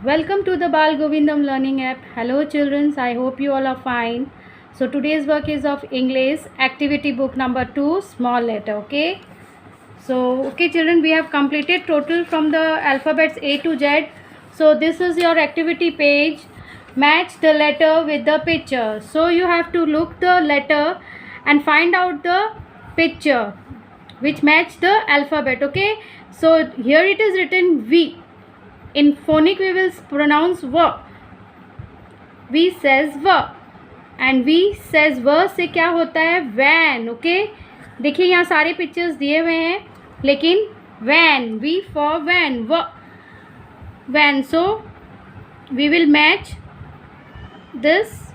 Welcome to the Bal Govindam learning app. Hello children, I hope you all are fine. So today's work is of English activity book number 2 small letter, okay? So okay children, we have completed total from the alphabets A to Z. So this is your activity page. Match the letter with the picture. So you have to look the letter and find out the picture which match the alphabet, okay? So here it is written V. In phonic we will pronounce V. V says V and V says V से क्या होता है van, okay? देखिए यहाँ सारे pictures दिए हुए हैं लेकिन van, V for van, V van. So we will match this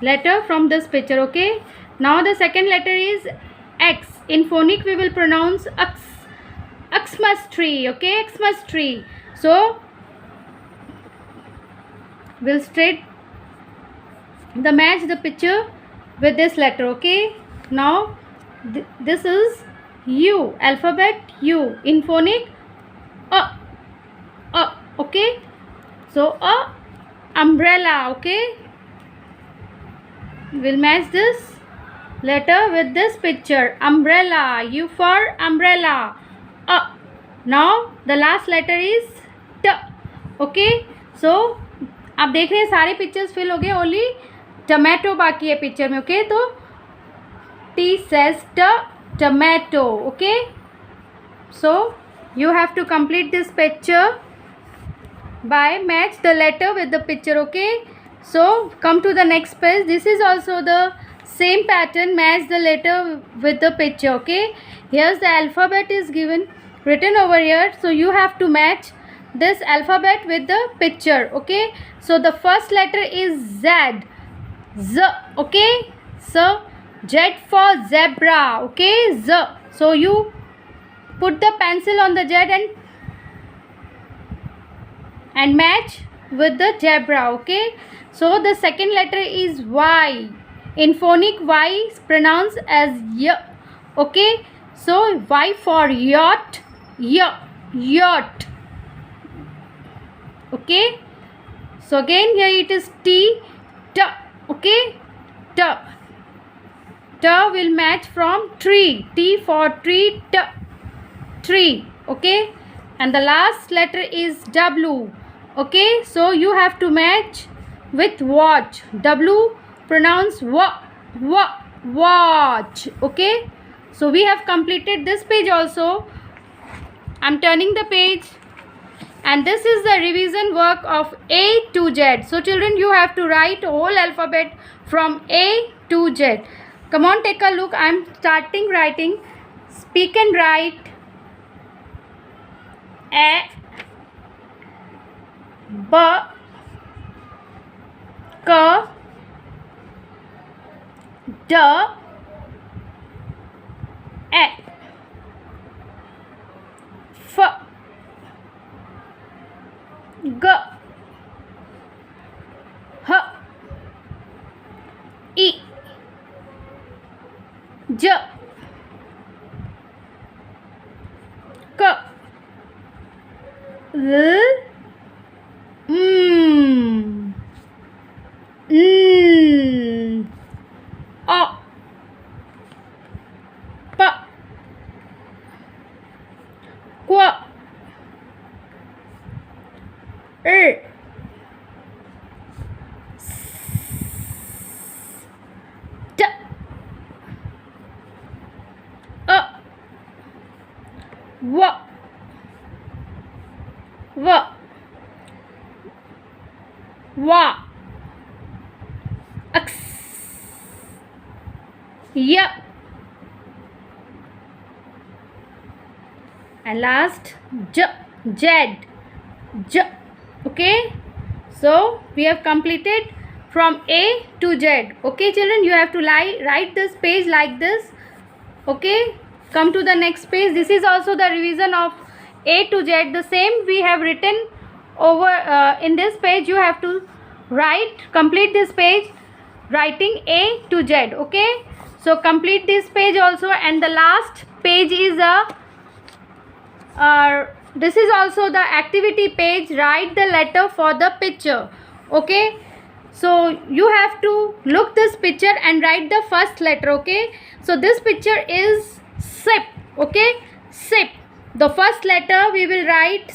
letter from this picture, okay? Now the second letter is X. In phonic we will pronounce X. Xmas tree, okay? Xmas tree. So we'll straight the match the picture with this letter, okay? Now this is U, alphabet U. In phonic okay? So umbrella, okay? We'll match this letter with this picture, umbrella. U for umbrella. Now the last letter is T, okay? So आप देख रहे हैं सारे pictures fill हो गए, only tomato बाकी है picture में, ओके? तो T says tomato, okay? So you have to complete this picture by match the letter with the picture, okay? So come to the next page. This is also the same pattern, match the letter with the picture, okay? Here's the alphabet is given written over here, so you have to match this alphabet with the picture, okay? So the first letter is Z, okay? So Z for zebra, okay? Z. So you put the pencil on the Z and match with the zebra, okay? So the second letter is Y. In phonic Y is pronounced as Y, okay? So Y for yacht, yacht, okay? So again here it is T, okay? T will match from tree, T for tree, tree, okay? And the last letter is W, okay? So you have to match with watch, W pronounce watch, okay? So we have completed this page also. I'm turning the page and this is the revision work of A to Z. So children, you have to write whole alphabet from A to Z. Come on, take a look. I'm starting writing. Speak and write. A, B, K, D, E, F, G, H, I, J, K, L, M, N, O, P, Q, R, T, W, X, Y, and last Z, okay? So we have completed from A to Z, okay children? You have to write this page like this, okay? Come to the next page. This is also the revision of A to Z. The same we have written over in this page. You have to complete this page writing A to Z, okay? So complete this page also, and the last page is a this is also the activity page. Write the letter for the picture. Okay, so you have to look this picture and write the first letter. Okay, so this picture is sip. Okay, sip. The first letter we will write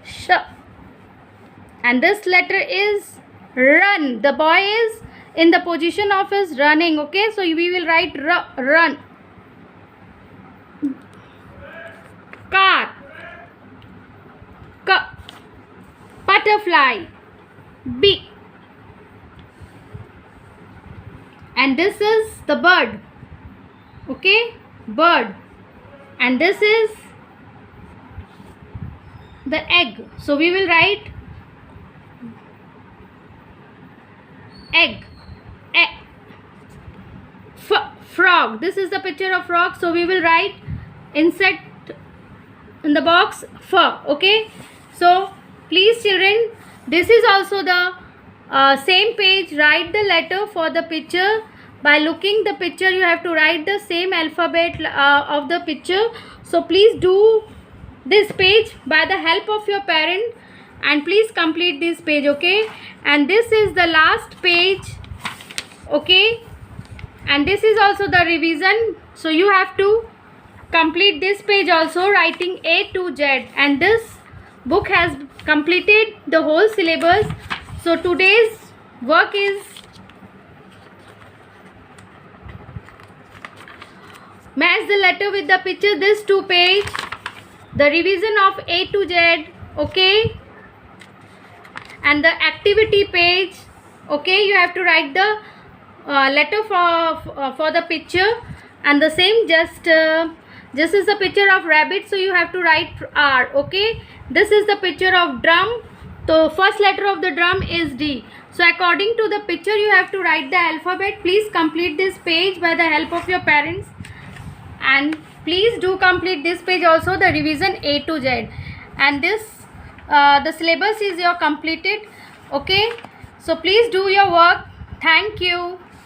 sh, and this letter is run. The boy is in the position of his running. Okay, so we will write run. Car, butterfly, bee, and this is the bird. Okay, bird, and this is the egg. So we will write egg. Frog. This is the picture of frog. So we will write insect in the box fur. Okay, so please children, this is also the same page. Write the letter for the picture. By looking the picture, you have to write the same alphabet of the picture. So please do this page by the help of your parent, and please complete this page. Okay, and this is the last page. Okay, and this is also the revision. So you have to complete this page also, writing A to Z, and this book has completed the whole syllabus. So today's work is match the letter with the picture. This 2 page, the revision of A to Z. Okay, and the activity page. Okay, you have to write the letter for the picture, and the same just is the picture of rabbit, so you have to write R. Okay, this is the picture of drum, so first letter of the drum is D. So according to the picture you have to write the alphabet. Please complete this page by the help of your parents, and please do complete this page also, the revision A to Z, and this the syllabus is your completed. Okay, so please do your work. Thank you.